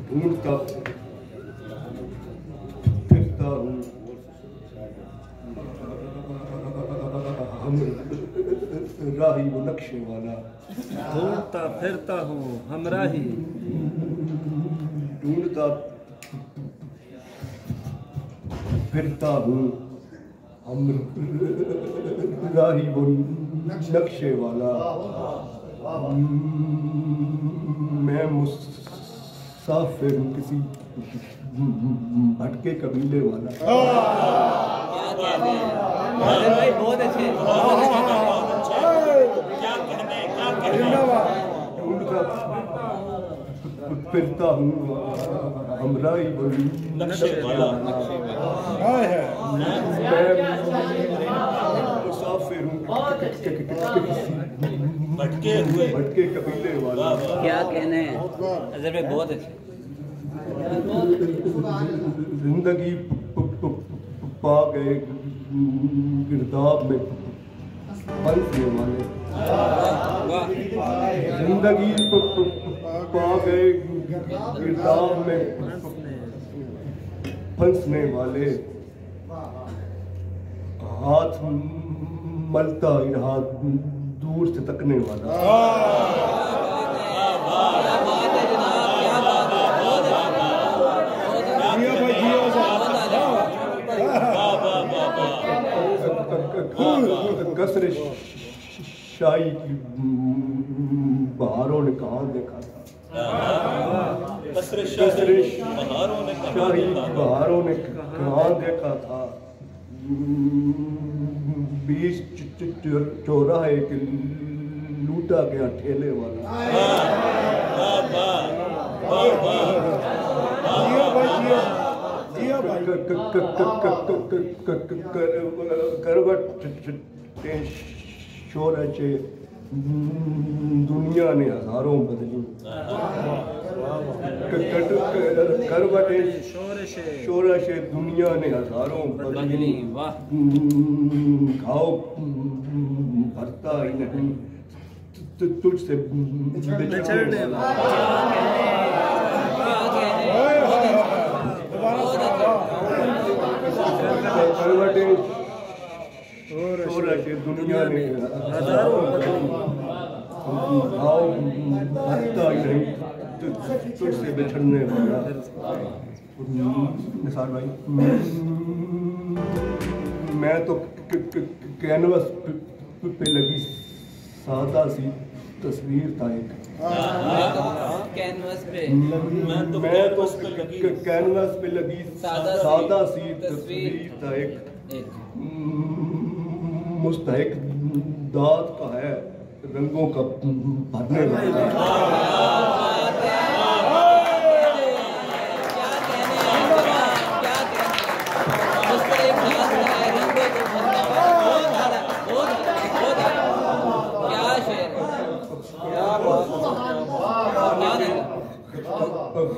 ढूंढता फिरता हूँ हमराही वो नक्शे वाला। ढूंढता फिरता हूँ हमराही, ढूंढता फिरता हूँ हमराही वो नक्शे वाला। मैं मुसाफिर हूँ किसी भटके कबीले वाला। क्या कहने हैं भाई, बहुत अच्छे। क्या कहने ढूंढता फिरता हूँ हमराही वो नक्शे वाला। मुसाफिर हूँ भटके कबीले वाला। क्या कहने हैं अजहर भाई, बहुत अच्छे। जिंदगी पा गए गिरदाब में फंसने वाले। जिंदगी पा गए गिरदाब में फंसने वाले। हाथ मलता ही रहा दूर से तकने वाला। कसर शाही की बहारों ने कहाँ देखा था। कसर शाही बहारों ने कहाँ देखा था। बीच चौराहे के लूटा गया ठेले वाला। करवट शोरचे दुनिया ने हजारों बदली। करवटे शोरशे दुनिया ने हजारों बदली। घाव भरता ही नहीं तुझसे बिछड़ने वाला। करवटे शोरशे दुनिया ने हजारों बदली। घाव भरता ही नहीं तुझसे बिछड़ने वाला। निसार भाई, मैं तो कैनवस पे लगी सादा सी तस्वीर था एक। कैनवस पे मैं तो कैनवस पे लगी सादा सी तस्वीर था एक। मुस्तहिक दाद का है रंगों का भरने वाला।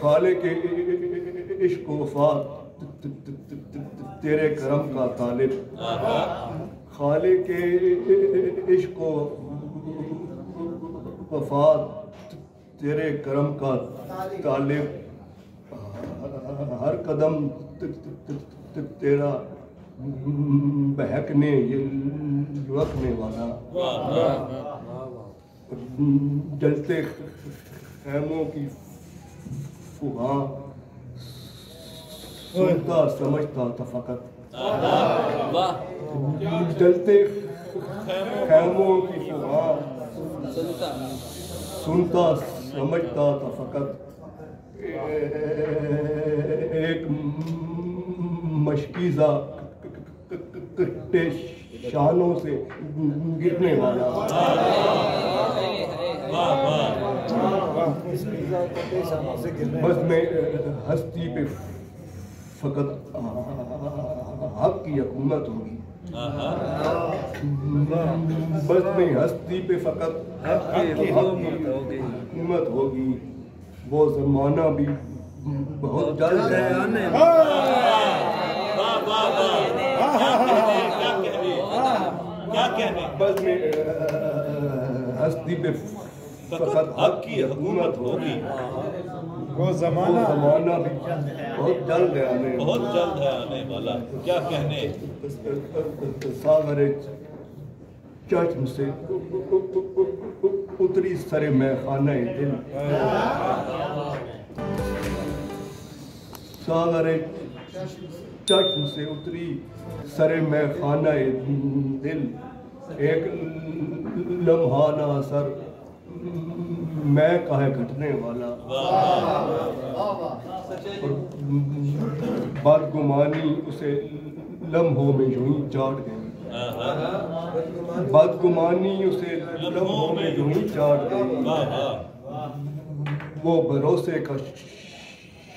खाले के इश्क वफात तेरे करम का तालिब। खाले के इश्क वफात तेरे करम का तालिब। हर कदम तेरा बहकने ये लुढ़कने वाला। जलते खैमों की फुहा सुनता समझता था फकत। जलते खैमों की फुहा सुनता समझता था फकत। एक मशकीज़ा कट्टे शानों से गिरने वाला। बस में हस्ती पे फकत हक की हुकूमत होगी। बस में हस्ती पे फकत हक की हुकूमत होगी। वो जमाना भी बहुत जल्द है आने। क्या कहने? बस में हस्ती पे फकत हक की हुकूमत होगी। वो जमाना भी बहुत जल्द है आने वाला। क्या कहने सागर चश्म से उतरी सरे में खाना दिल, सागर चश्म से उतरी सरे में खाना दिल, एक लम्हा ना असर मैं काहे घटने वाला। और बदगुमानी उसे लम्हों में यूं ही चाट गई, बदगुमानी उसे लम्हों में यूं ही चाट गई। वो भरोसे का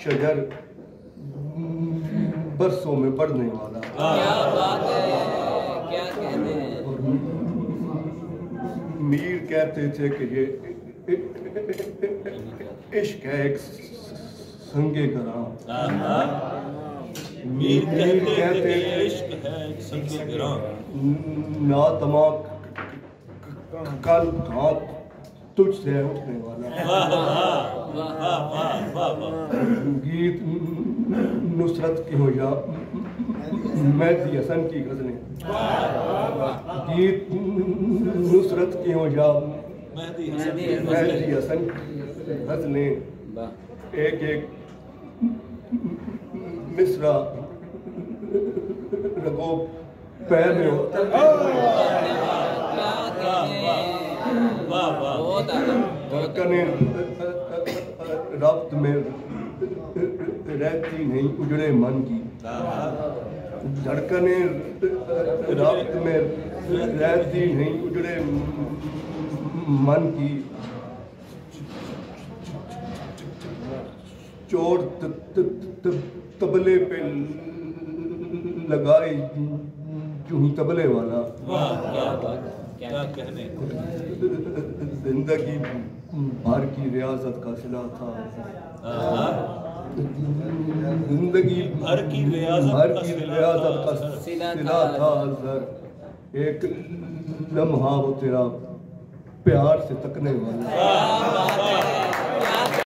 शजर बरसों में बढ़ने वाला। क्या बात है, क्या कहते हैं। मीर कहते थे कि ये इश्क है एक संगे गरां। मीर कहते थे इश्क है संगे गरां। ना तमा कल घात तुझसे उठने वाला। गीत नुसरत की हो या मेहदी हसन की गजलें, गीत नुसरत की हो या मेहदी हसन की गजलें, एक एक मिसरा रगो पैर में होता है। धड़कने रब्त में रहती नहीं उजड़े मन की, धड़कने रब्त में रहती नहीं उजड़े मन की। चोट तबले पे लगाए यूं ही तबले वाला। क्या कहने। जिंदगी भर की रियाजत का सिला था, जिंदगी भर की रियाजत का सिला था सर, एक लम्हा वो तेरा प्यार से तकने वाला।